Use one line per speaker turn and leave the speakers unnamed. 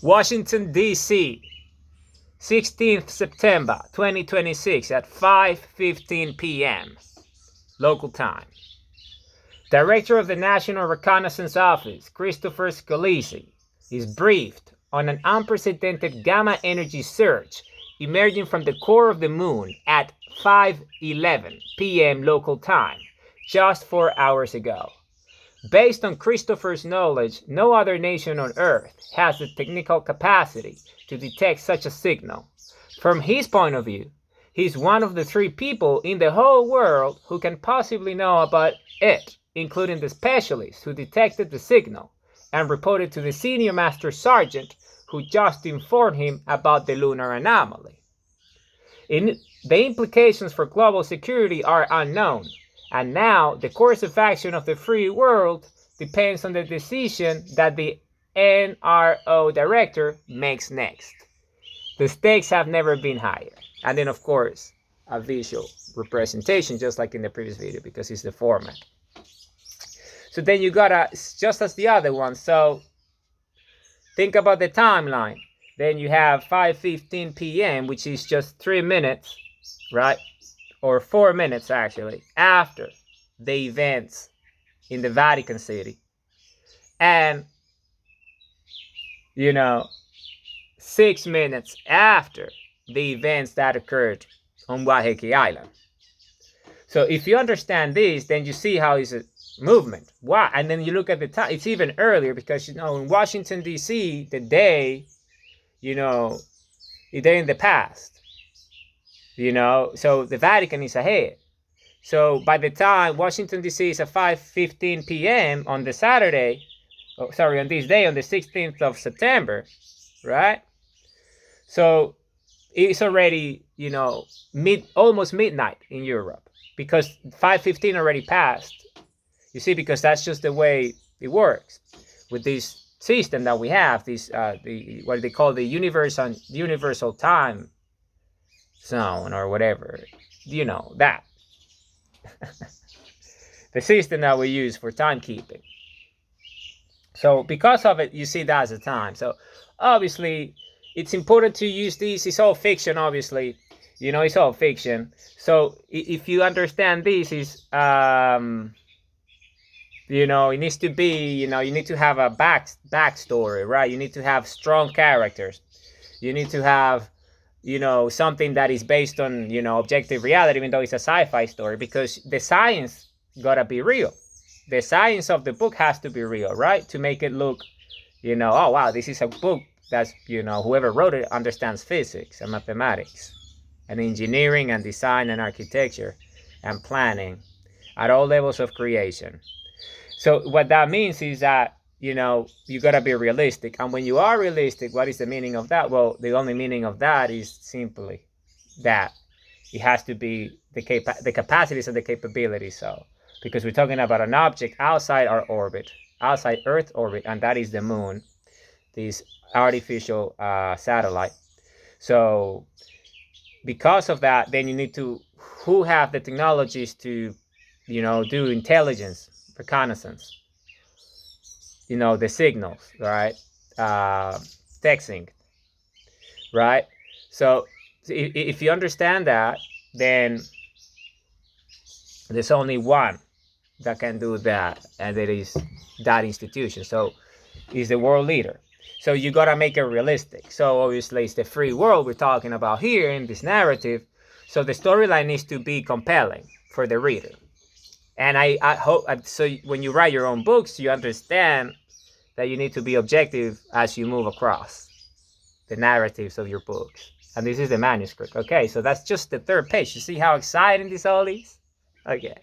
Washington, D.C., 16th September 2026 at 5:15 p.m. local time. Director of the National Reconnaissance Office, Christopher Scalise, is briefed on an unprecedented gamma energy surge emerging from the core of the moon at 5:11 p.m. local time, just 4 hours ago. Based on Christopher's knowledge, no other nation on Earth has the technical capacity to detect such a signal. From his point of view, he's one of the 3 people in the whole world who can possibly know about it, including the specialist who detected the signal and reported to the senior master sergeant who just informed him about the lunar anomaly. The implications for global security are unknown, and now the course of action of the free world depends on the decision that the NRO director makes next. The stakes have never been higher. And then, of course, a visual representation, just like in the previous video, because it's the format. So then you got just as the other one. So think about the timeline. Then you have 5:15 p.m., which is just 3 minutes, right? Or 4 minutes actually, after the events in the Vatican City. And, 6 minutes after the events that occurred on Waiheke Island. So if you understand this, then you see how it's a movement. Why? And then you look at the time, it's even earlier because, in Washington, D.C., the day, they're in the past. So the Vatican is ahead. So by the time Washington, D.C. is at 5:15 p.m. on the Saturday, on this day, on the 16th of September, right? So it's already, almost midnight in Europe because 5:15 already passed. You see, because that's just the way it works with this system that we have, this what they call the universal time zone or whatever, that the system that we use for timekeeping. So because of it, you see that's the time. So obviously it's important to use these. It's all fiction, obviously, it's all fiction. So if you understand this, is it needs to be, you need to have a backstory, right? You need to have strong characters. You need to have, something that is based on, objective reality, even though it's a sci-fi story, because the science gotta be real. The science of the book has to be real, right? To make it look, oh wow, this is a book that's, whoever wrote it understands physics and mathematics and engineering and design and architecture and planning at all levels of creation. So what that means is that, you gotta be realistic. And when you are realistic, what is the meaning of that? Well, the only meaning of that is simply that it has to be the capacities and the capabilities. So, because we're talking about an object outside our orbit, outside Earth orbit, and that is the moon, this artificial satellite. So because of that, then you need to, who have the technologies to, do intelligence, reconnaissance, the signals, right? Texting, right? So if you understand that, then there's only one that can do that, and it is that institution. So it's the world leader. So you gotta make it realistic. So obviously it's the free world we're talking about here in this narrative. So the storyline needs to be compelling for the reader. And I hope, so when you write your own books, you understand that you need to be objective as you move across the narratives of your books. And this is the manuscript. Okay, so that's just the 3rd page. You see how exciting this all is? Okay.